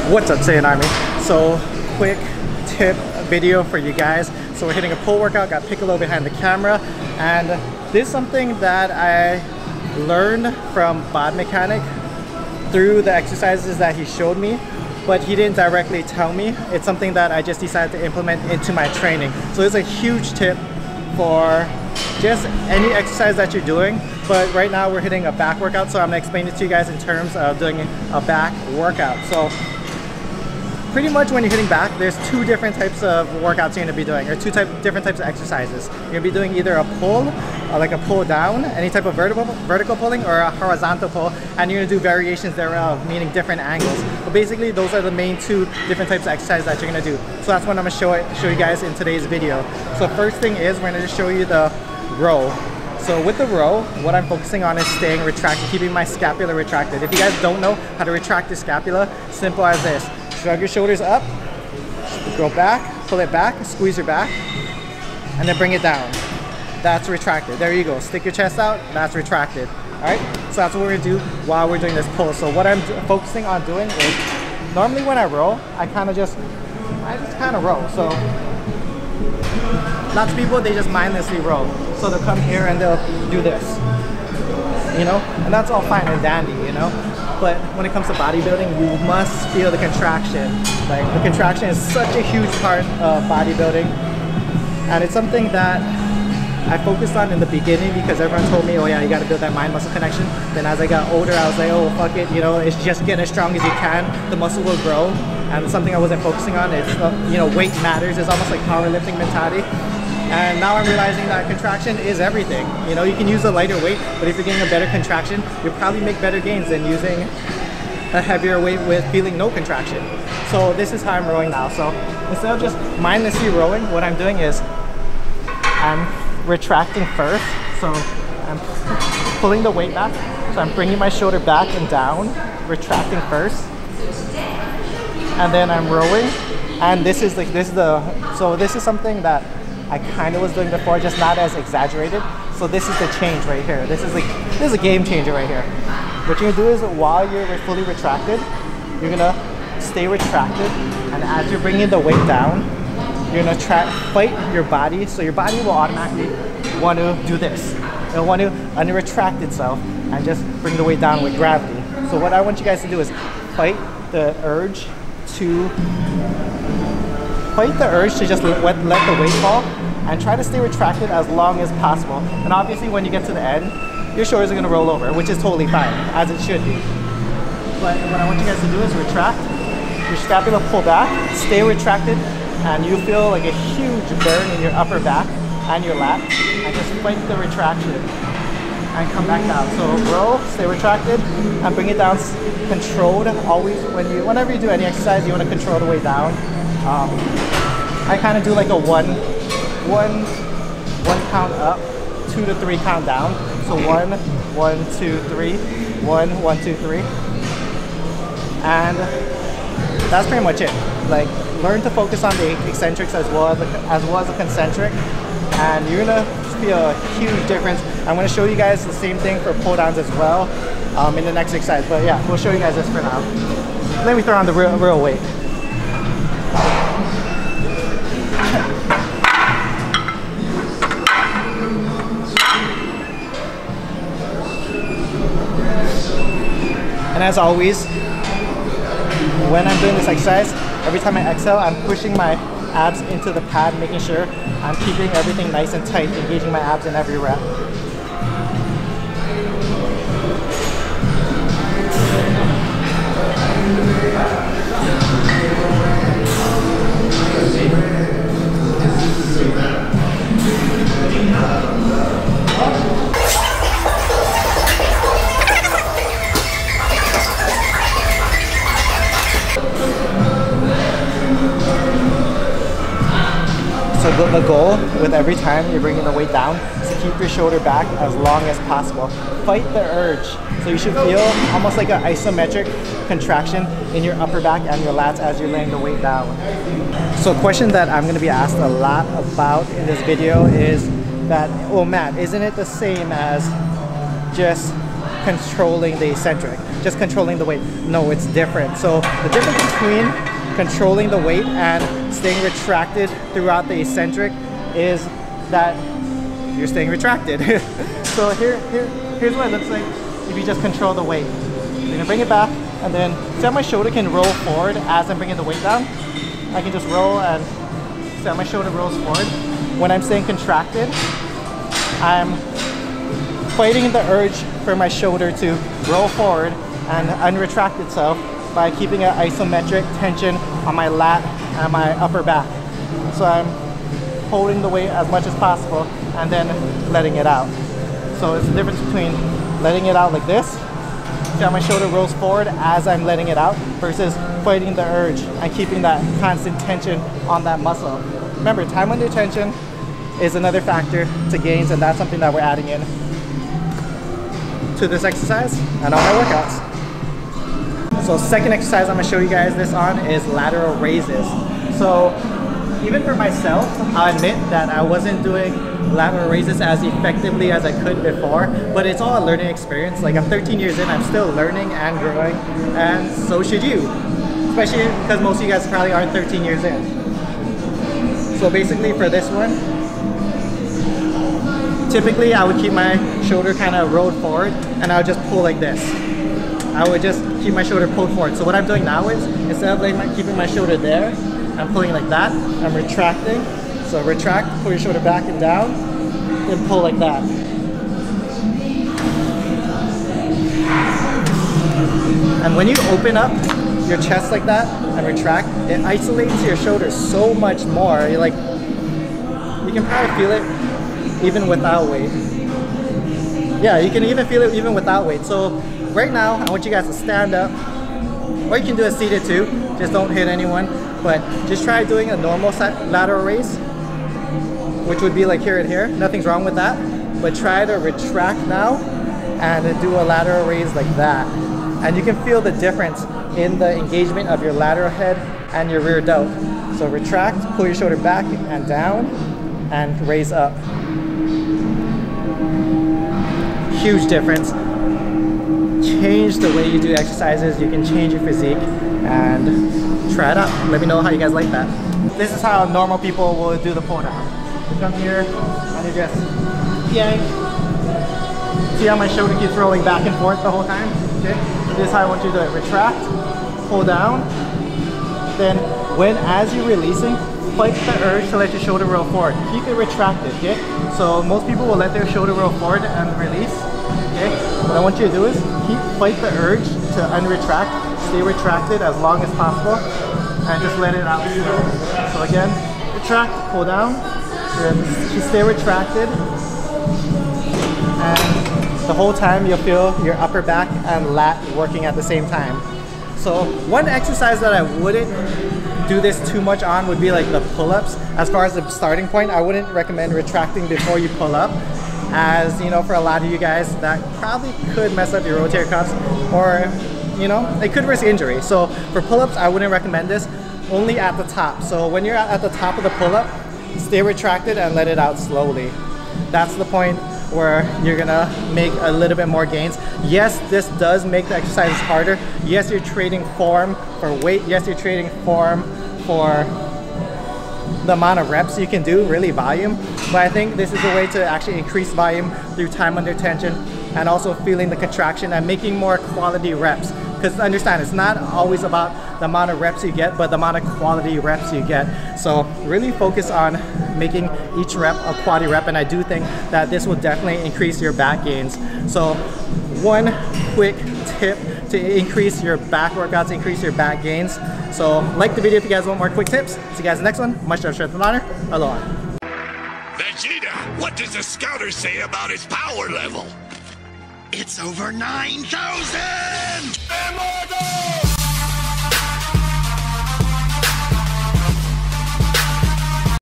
What's up, Saiyan Army? So quick tip video for you guys. So we're hitting a pull workout, got Piccolo behind the camera, and this is something that I learned from Bod Mechanic through the exercises that he showed me, but he didn't directly tell me. It's something that I just decided to implement into my training. So it's a huge tip for just any exercise that you're doing, but right now we're hitting a back workout, so I'm gonna explain it to you guys in terms of doing a back workout. So pretty much when you're hitting back, there's two different types of workouts you're gonna be doing, or different types of exercises. You're gonna be doing either a pull, like a pull down, any type of vertical pulling, or a horizontal pull, and you're gonna do variations thereof, meaning different angles. But basically, those are the main two different types of exercise that you're gonna do. So that's what I'm gonna show you guys in today's video. So first thing is, we're gonna just show you the row. So with the row, what I'm focusing on is staying retracted, keeping my scapula retracted. If you guys don't know how to retract the scapula, simple as this. Shrug your shoulders up, go back, pull it back, squeeze your back, and then bring it down. That's retracted. There you go. Stick your chest out, that's retracted. Alright? So that's what we're gonna do while we're doing this pull. So what I'm focusing on doing is, normally when I row, I just kind of row. So lots of people, they just mindlessly row. So they'll come here and they'll do this, you know? And that's all fine and dandy, you know? But when it comes to bodybuilding, you must feel the contraction. Like, the contraction is such a huge part of bodybuilding. And it's something that I focused on in the beginning because everyone told me, oh yeah, you gotta build that mind-muscle connection. Then as I got older, I was like, oh, fuck it, you know, it's just get as strong as you can. The muscle will grow. And it's something I wasn't focusing on. It's, you know, weight matters. It's almost like powerlifting mentality. And now I'm realizing that contraction is everything. You know, you can use a lighter weight, but if you're getting a better contraction, you'll probably make better gains than using a heavier weight with feeling no contraction. So this is how I'm rowing now. So instead of just mindlessly rowing, what I'm doing is I'm retracting first. So I'm pulling the weight back. So I'm bringing my shoulder back and down, retracting first. And then I'm rowing. And this is something that I kind of was doing before, just not as exaggerated. So this is the change right here. This is a game changer right here. What you're gonna do is, while you're fully retracted, you're gonna stay retracted, and as you're bringing the weight down, you're gonna fight your body. So your body will automatically want to do this. It'll want to unretract itself and just bring the weight down with gravity. So what I want you guys to do is fight the urge to just let the weight fall and try to stay retracted as long as possible. And obviously when you get to the end, your shoulders are gonna roll over, which is totally fine, as it should be. But what I want you guys to do is retract, your scapula pull back, stay retracted, and you feel like a huge burn in your upper back and your lat, and just fight the retraction and come back down. So row, stay retracted, and bring it down controlled. Always, whenever you do any exercise, you wanna control the way down. I kind of do like a one count up, 2 to 3 count down. So 1, 1, 2, 3, 1, 1, 2, 3. And that's pretty much it. Like, learn to focus on the eccentrics as well as the concentric, and you're gonna feel a huge difference. I'm gonna show you guys the same thing for pull downs as well in the next exercise. But yeah, we'll show you guys this for now. Let me throw on the real weight. And as always, when I'm doing this exercise, every time I exhale, I'm pushing my abs into the pad, making sure I'm keeping everything nice and tight, engaging my abs in every rep. So the goal with every time you're bringing the weight down is to keep your shoulder back as long as possible. Fight the urge. So you should feel almost like an isometric contraction in your upper back and your lats as you're laying the weight down. So a question that I'm going to be asked a lot about in this video is that, oh Matt, isn't it the same as just controlling the eccentric, just controlling the weight. No, it's different. So the difference between controlling the weight and staying retracted throughout the eccentric is that you're staying retracted. So here's what it looks like if you just control the weight. You're gonna bring it back, and then see how my shoulder can roll forward as I'm bringing the weight down? I can just roll, and see how my shoulder rolls forward? When I'm staying contracted, I'm fighting the urge for my shoulder to roll forward and unretract itself by keeping an isometric tension on my lat and my upper back. So I'm holding the weight as much as possible and then letting it out. So it's the difference between letting it out like this, see how my shoulder rolls forward as I'm letting it out, versus fighting the urge and keeping that constant tension on that muscle. Remember, time under tension is another factor to gains, and that's something that we're adding in to this exercise and all my workouts. So second exercise I'm gonna show you guys this on is lateral raises. So even for myself, I'll admit that I wasn't doing lateral raises as effectively as I could before, but it's all a learning experience. Like, I'm 13 years in, I'm still learning and growing, and so should you. Especially because most of you guys probably aren't 13 years in. So basically for this one, typically I would keep my shoulder kind of rolled forward, and I would just pull like this. I would just keep my shoulder pulled forward. So what I'm doing now is, instead of like keeping my shoulder there, I'm pulling like that, I'm retracting. So retract, pull your shoulder back and down, then pull like that. And when you open up your chest like that and retract, it isolates your shoulders so much more. You're like, you can probably feel it even without weight. Yeah, you can even feel it even without weight. So right now, I want you guys to stand up, or you can do a seated too, just don't hit anyone. But just try doing a normal lateral raise, which would be like here and here. Nothing's wrong with that. But try to retract now and do a lateral raise like that. And you can feel the difference in the engagement of your lateral head and your rear delt. So retract, pull your shoulder back and down, and raise up. Huge difference. Change the way you do exercises. You can change your physique, and try it out. Let me know how you guys like that. This is how normal people will do the pull down. You come here and you just yank. See how my shoulder keeps rolling back and forth the whole time? Okay. This is how I want you to do it. Retract, pull down. Then as you're releasing, fight the urge to let your shoulder roll forward. Keep it retracted, okay? So most people will let their shoulder roll forward and release. Okay? What I want you to do is fight the urge to unretract. Stay retracted as long as possible, and just let it out slowly. So again, retract, pull down, you stay retracted, and the whole time you'll feel your upper back and lat working at the same time. So one exercise that I wouldn't do this too much on would be like the pull-ups. As far as the starting point, I wouldn't recommend retracting before you pull up, as you know, for a lot of you guys, that probably could mess up your rotator cuffs, or you know, it could risk injury. So for pull-ups, I wouldn't recommend this, only at the top. So when you're at the top of the pull-up, stay retracted and let it out slowly. That's the point where you're gonna make a little bit more gains. Yes, this does make the exercises harder. Yes, you're trading form for weight. Yes, you're trading form for the amount of reps you can do, really volume. But I think this is a way to actually increase volume through time under tension, and also feeling the contraction and making more quality reps. Because understand, it's not always about the amount of reps you get, but the amount of quality reps you get. So really focus on making each rep a quality rep, and I do think that this will definitely increase your back gains. So one quick tip to increase your back workouts, increase your back gains. So like the video if you guys want more quick tips. See you guys in the next one. Much love, strength, and honor. Aloha. Vegeta, what does the scouter say about his power level? It's over 9,000! Immortal!